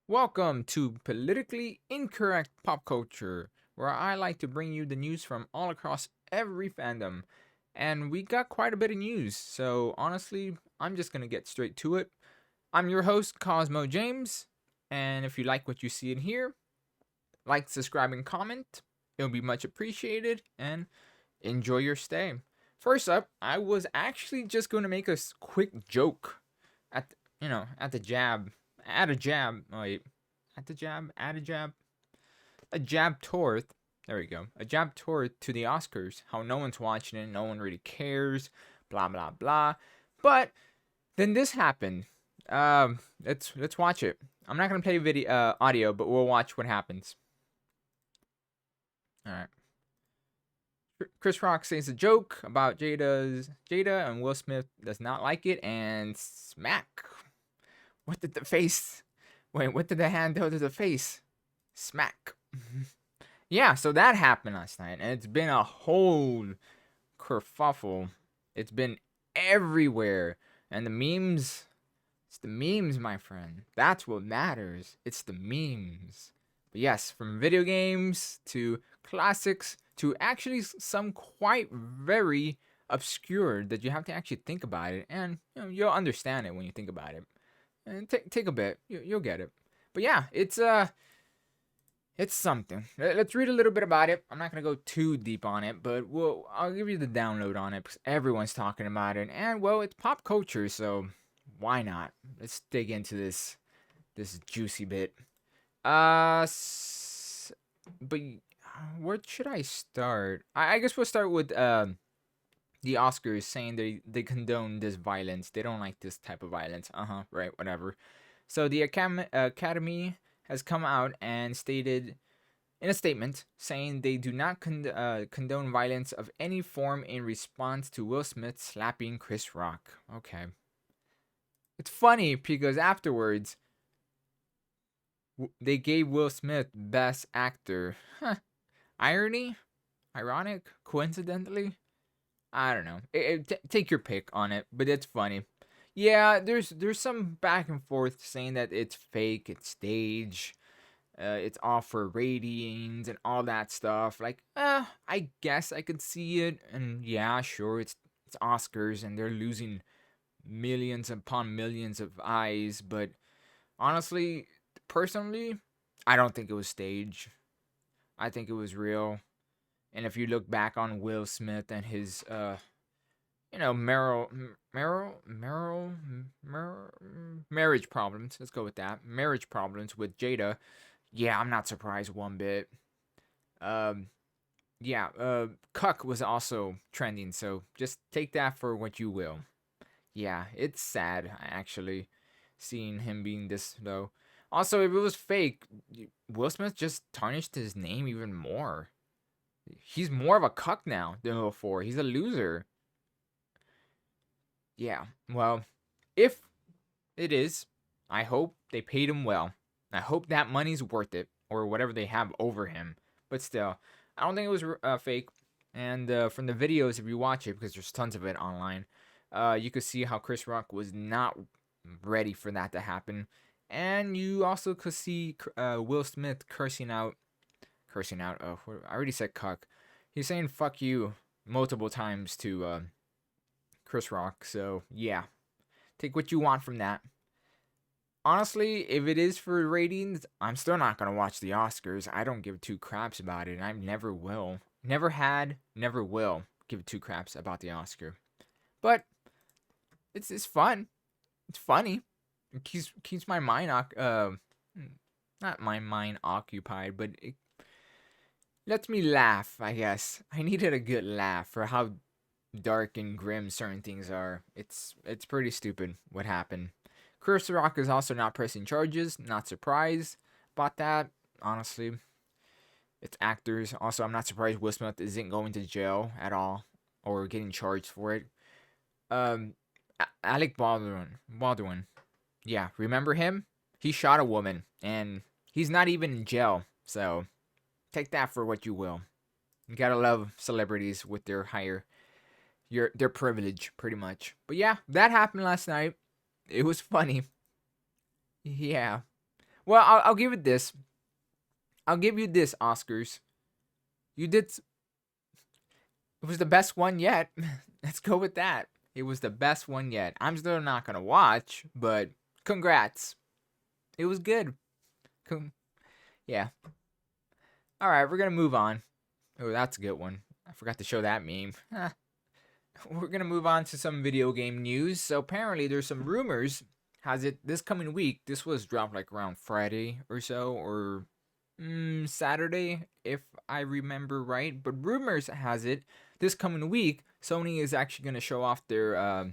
Welcome to Politically Incorrect Pop Culture, where I like to bring you the news from all across every fandom. And we got quite a bit of news, so honestly, I'm just gonna get straight to it. I'm your host, Cosmo James, and if you like what you see in here, like, subscribe, and comment. It'll be much appreciated, and enjoy your stay. First up, I was actually just going to make a quick joke at at the jab, at a jab. Wait, at the jab, at a jab, a jab tour. There we go. A jab tour to the Oscars. How no one's watching it, no one really cares. Blah blah blah. But then this happened. Let's watch it. I'm not gonna play video audio, but we'll watch what happens. All right. Chris Rock says a joke about Jada, and Will Smith does not like it, and smack. What did the face? Wait, what did the hand do to the face? Smack. Yeah, so that happened last night, and it's been a whole kerfuffle. It's been everywhere, and the memes. It's the memes, my friend. That's what matters. It's the memes. But yes, from video games to classics to actually some quite very obscure that you have to actually think about it, and you'll understand it when you think about it. And take a bit, you'll get it. But yeah, it's something. Let's read a little bit about it. I'm not gonna go too deep on it, but I'll give you the download on it because everyone's talking about it, and well, it's pop culture, so why not? Let's dig into this juicy bit. But where should I start? I guess we'll start with the Oscars saying they condone this violence. They don't like this type of violence. Right, whatever. So the Academy has come out and stated in a statement saying they do not condone violence of any form in response to Will Smith slapping Chris Rock. Okay. It's funny because afterwards they gave Will Smith Best Actor. Huh. Irony? Ironic? Coincidentally? I don't know. Take your pick on it, but it's funny. Yeah, there's some back and forth saying that it's fake, it's stage, it's all for ratings and all that stuff. Like, I guess I could see it, and yeah, sure, it's Oscars and they're losing millions upon millions of eyes, but honestly, personally, I don't think it was stage. I think it was real. And if you look back on Will Smith and his marriage problems. Let's go with that. Marriage problems with Jada. Yeah, I'm not surprised one bit. Um, yeah, Cuck was also trending, so just take that for what you will. Yeah, it's sad actually, seeing him being this though. Also, if it was fake, Will Smith just tarnished his name even more. He's more of a cuck now than before. He's a loser. Yeah, well, if it is, I hope they paid him well. I hope that money's worth it, or whatever they have over him. But still, I don't think it was fake. And from the videos, if you watch it, because there's tons of it online, you could see how Chris Rock was not ready for that to happen. And you also could see Will Smith cursing out. Oh, I already said cuck. He's saying "fuck you" multiple times to Chris Rock. So yeah, take what you want from that. Honestly, if it is for ratings, I'm still not gonna watch the Oscars. I don't give two craps about it, and I never will. Never had, never will give two craps about the Oscar. But it's fun. It's funny. It keeps my mind not my mind occupied, but it lets me laugh. I guess I needed a good laugh for how dark and grim certain things are. It's pretty stupid what happened. Chris Rock is also not pressing charges. Not surprised about that. Honestly, it's actors. Also, I'm not surprised Will Smith isn't going to jail at all or getting charged for it. Um, Alec Baldwin. Yeah, remember him? He shot a woman, and he's not even in jail. So take that for what you will. You gotta love celebrities with their privilege, pretty much. But yeah, that happened last night. It was funny. Yeah. Well, I'll give it this. I'll give you this, Oscars. You did. It was the best one yet. Let's go with that. It was the best one yet. I'm still not gonna watch, but congrats. It was good. Yeah. All right, we're gonna move on. Oh, that's a good one. I forgot to show that meme. We're gonna move on to some video game news. So apparently, there's some rumors. Has it this coming week? This was dropped like around Friday or so, or Saturday, if I remember right. But rumors has it this coming week, Sony is actually gonna show off their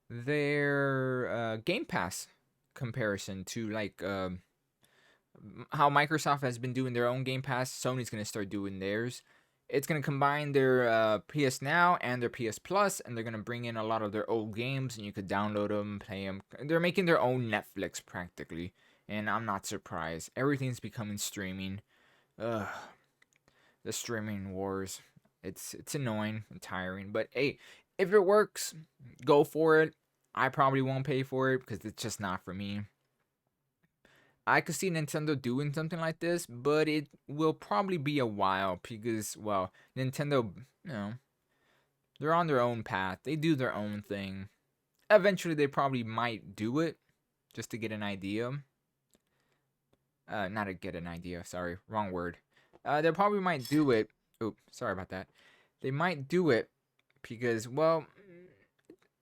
Game Pass comparison to like how Microsoft has been doing their own Game Pass. Sony's gonna start doing theirs. It's gonna combine their PS Now and their PS Plus, and they're gonna bring in a lot of their old games, and you could download them, play them. They're making their own Netflix practically, and I'm not surprised. Everything's becoming streaming. Ugh, the streaming wars. It's annoying and tiring, but hey, if it works, go for it. I probably won't pay for it because it's just not for me. I could see Nintendo doing something like this, but it will probably be a while because, well, Nintendo, you know, they're on their own path. They do their own thing. Eventually, they probably might do it just to get an idea. Not to get an idea. Sorry, wrong word. They probably might do it. Oops, sorry about that. They might do it because, well,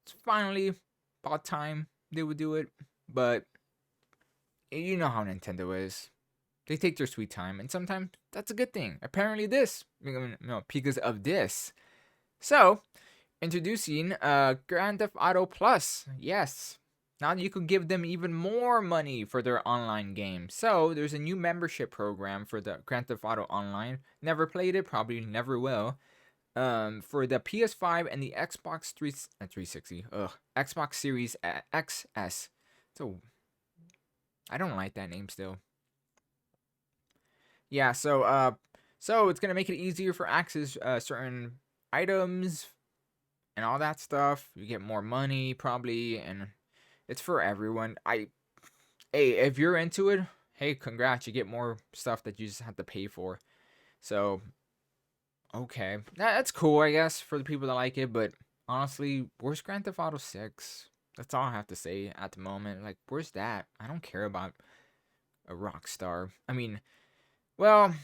it's finally about time they would do it. But you know how Nintendo is. They take their sweet time, and sometimes that's a good thing. Apparently, because of this. So, introducing Grand Theft Auto Plus. Yes. Now you could give them even more money for their online game. So, there's a new membership program for the Grand Theft Auto Online. Never played it, probably never will. For the PS5 and the Xbox 360. Xbox Series XS. So, I don't like that name still. Yeah, so it's gonna make it easier for access certain items and all that stuff. You get more money probably, and it's for everyone. Hey, if you're into it, hey, congrats, you get more stuff that you just have to pay for. So, okay, that's cool, I guess, for the people that like it. But honestly, where's Grand Theft Auto 6? That's all I have to say at the moment. Like, where's that? I don't care about a Rockstar. I mean, well,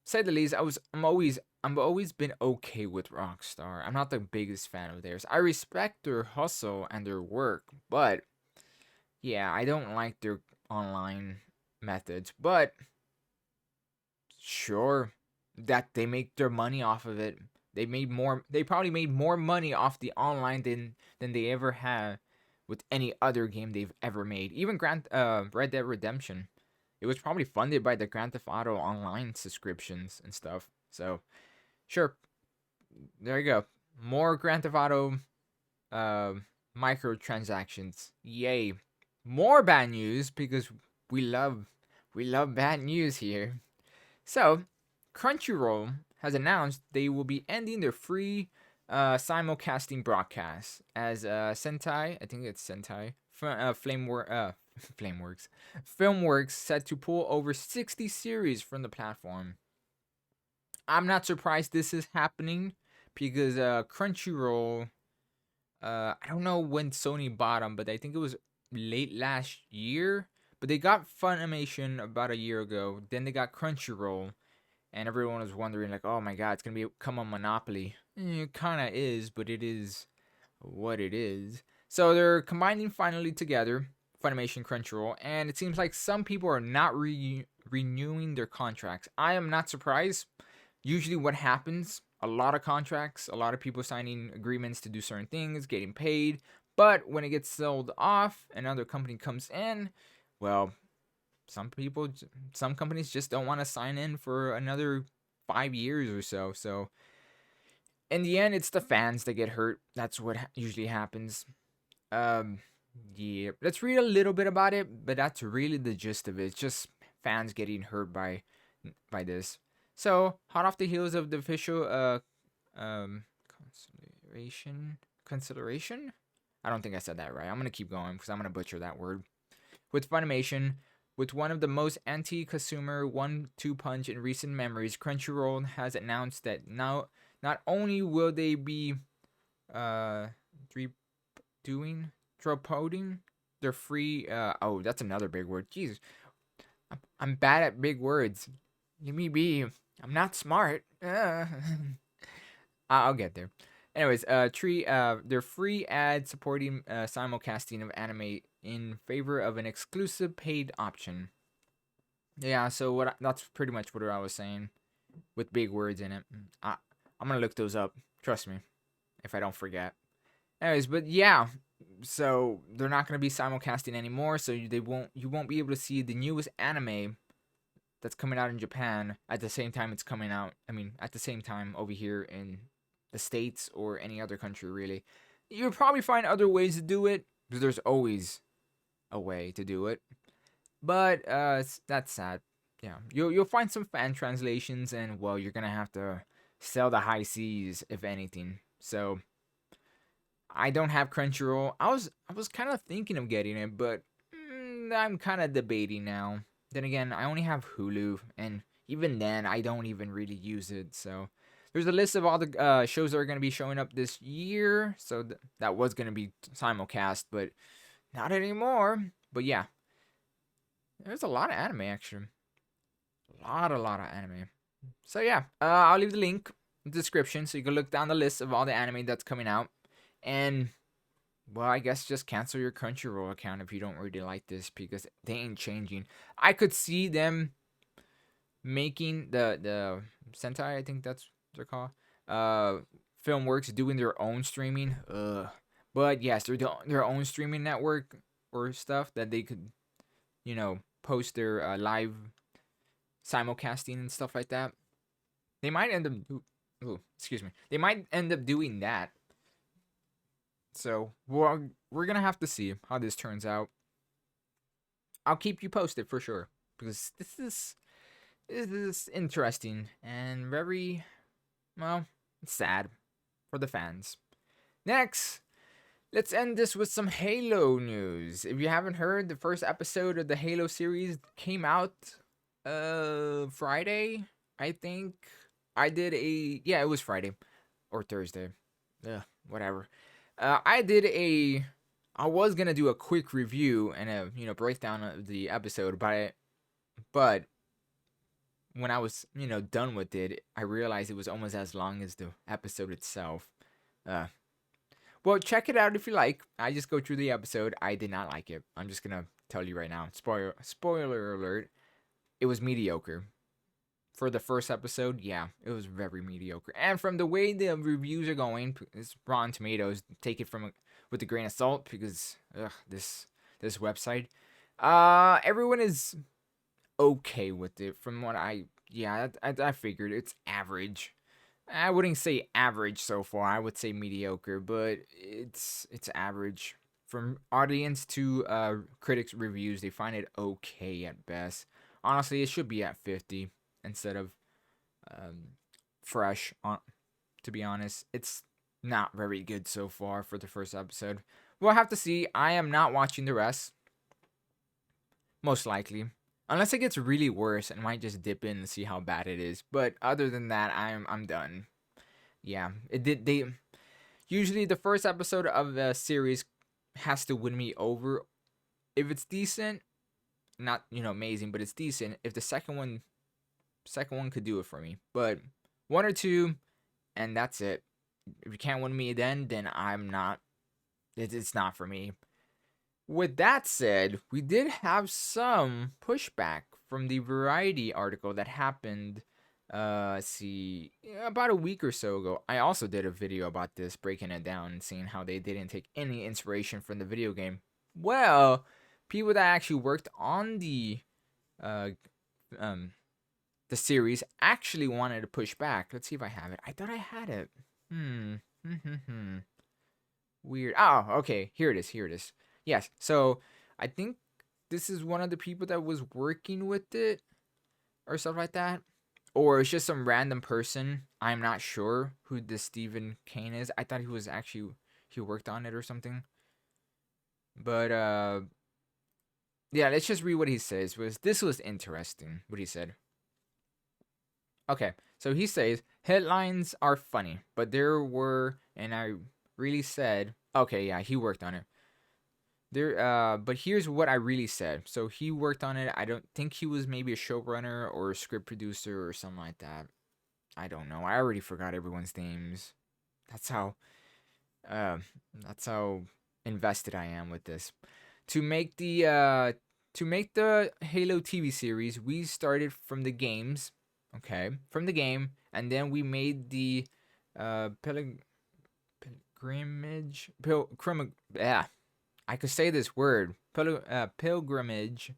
say the least, I've always been okay with Rockstar. I'm not the biggest fan of theirs. I respect their hustle and their work, but yeah, I don't like their online methods. But sure, that they make their money off of it. They probably made more money off the online than they ever have with any other game they've ever made. Even Red Dead Redemption. It was probably funded by the Grand Theft Auto online subscriptions and stuff. So, sure. There you go. More Grand Theft Auto uh, microtransactions. Yay. More bad news because we love bad news here. So, Crunchyroll has announced they will be ending their free simulcasting broadcast as Sentai, I think it's Sentai, Flameworks, Filmworks set to pull over 60 series from the platform. I'm not surprised this is happening because Crunchyroll, I don't know when Sony bought them, but I think it was late last year. But they got Funimation about a year ago. Then they got Crunchyroll, and everyone was wondering like, oh my god, it's gonna become a monopoly. It kind of is, but it is what it is. So they're combining finally together Funimation, Crunchyroll, and it seems like some people are not renewing their contracts. I am not surprised. Usually, what happens? A lot of contracts, a lot of people signing agreements to do certain things, getting paid. But when it gets sold off, another company comes in. Well, some companies just don't want to sign in for another 5 years or so. So, in the end, it's the fans that get hurt. That's what usually happens. Yeah, let's read a little bit about it, but that's really the gist of it. It's just fans getting hurt by this. So, hot off the heels of the official consideration. I don't think I said that right. I'm gonna keep going because I'm gonna butcher that word. With Funimation, With one of the most anti-consumer one-two punch in recent memories, Crunchyroll has announced that now not only will they be uh doing promoting their free oh, that's another big word. Jesus, I'm bad at big words. Let me be. I'm not smart. I'll get there. Anyways, their free ad supporting simulcasting of anime in favor of an exclusive paid option. Yeah, so that's pretty much what I was saying with big words in it. I'm gonna look those up. Trust me, if I don't forget. Anyways, but yeah, so they're not gonna be simulcasting anymore. So you won't be able to see the newest anime that's coming out in Japan at the same time it's coming out. I mean, at the same time over here in the States or any other country, really. You'll probably find other ways to do it, because there's always a way to do it. But that's sad. Yeah, you'll find some fan translations, and well, you're gonna have to sell the high seas if anything. So I don't have Crunchyroll. I was kind of thinking of getting it, but I'm kind of debating now. Then again, I only have Hulu, and even then, I don't even really use it. So there's a list of all the shows that are going to be showing up this year. So that was going to be simulcast, but not anymore. But yeah, there's a lot of anime actually. A lot of anime. So yeah, I'll leave the link in the description so you can look down the list of all the anime that's coming out. And well, I guess just cancel your Crunchyroll account if you don't really like this, because they ain't changing. I could see them making the Sentai, I think that's what they're called, Filmworks doing their own streaming. But yes, they're their own streaming network or stuff that they could, post their live simulcasting and stuff like that. They might end up. Excuse me. They might end up doing that. So we're gonna have to see how this turns out. I'll keep you posted for sure, because this is interesting and very, well, sad for the fans. Next, let's end this with some Halo news. If you haven't heard, the first episode of the Halo series came out Friday, I think. It was Friday or Thursday. Whatever. I was gonna do a quick review and a breakdown of the episode, but when I was done with it, I realized it was almost as long as the episode itself. Well, check it out if you like. I just go through the episode. I did not like it. I'm just gonna tell you right now. Spoiler alert. It was mediocre. For the first episode, yeah, it was very mediocre. And from the way the reviews are going, it's Rotten Tomatoes. Take it with a grain of salt, because this website, everyone is okay with it. From what I figured, it's average. I wouldn't say average so far. I would say mediocre, but it's average. From audience to critics reviews, they find it okay at best. Honestly, it should be at 50 instead of fresh. To be honest, it's not very good so far for the first episode. We'll have to see. I am not watching the rest, most likely, unless it gets really worse, and might just dip in and see how bad it is. But other than that, I'm done. Yeah, they usually the first episode of the series has to win me over. If it's decent, not amazing, but it's decent. If the second one could do it for me, but one or two, and that's it. If you can't win me then I'm not. It's not for me. With that said, we did have some pushback from the Variety article that happened. About a week or so ago. I also did a video about this, breaking it down and seeing how they didn't take any inspiration from the video game. Well, people that actually worked on the series actually wanted to push back. Let's see if I have it. I thought I had it. Weird. Oh, okay. Here it is. Yes. So I think this is one of the people that was working with it or stuff like that. Or it's just some random person. I'm not sure who this Stephen Kane is. I thought he worked on it or something. But Yeah, let's just read what he says. This was interesting, what he said. Okay, so he says, headlines are funny, but there were, and I really said, okay, yeah, he worked on it. But here's what I really said. So he worked on it. I don't think he was maybe a showrunner or a script producer or something like that. I don't know. I already forgot everyone's names. That's how, uh, that's how invested I am with this. To make the, uh, to make the Halo TV series, we started from the games, okay, from the game, and then we made the, pilgrimage, yeah, I could say this word. Pilgrimage.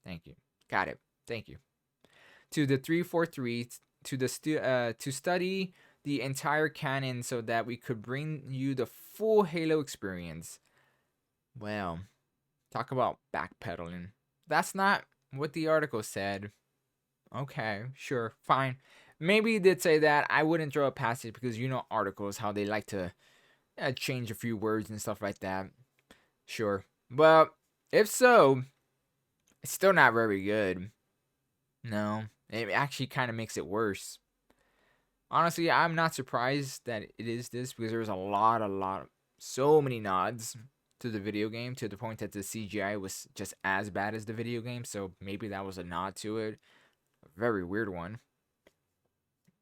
Thank you. Got it. Thank you. To the 343 to study the entire canon so that we could bring you the full Halo experience. Well, talk about backpedaling. That's not what the article said. Okay, sure, fine. Maybe it did say that. I wouldn't throw it past it because you know articles how they like to change a few words and stuff like that. Sure. But if so, it's still not very good. No, it actually kind of makes it worse. Honestly, I'm not surprised that it is this because there's so many nods to the video game to the point that the CGI was just as bad as the video game. So maybe that was a nod to it. A very weird one.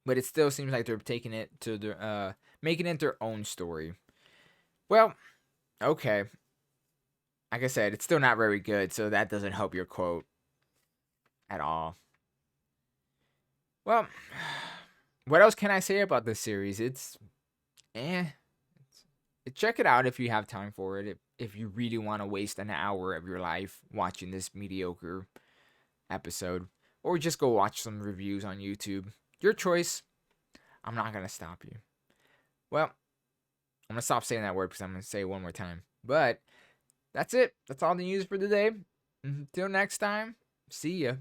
But it still seems like they're taking it to making it their own story. Well, okay. Like I said, it's still not very good, so that doesn't help your quote at all. Well, what else can I say about this series? It's eh. Check it out if you have time for it. If you really want to waste an hour of your life watching this mediocre episode, or just go watch some reviews on YouTube. Your choice. I'm not gonna stop you. Well, I'm gonna stop saying that word because I'm gonna say it one more time. But that's it. That's all the news for today. Until next time, see ya.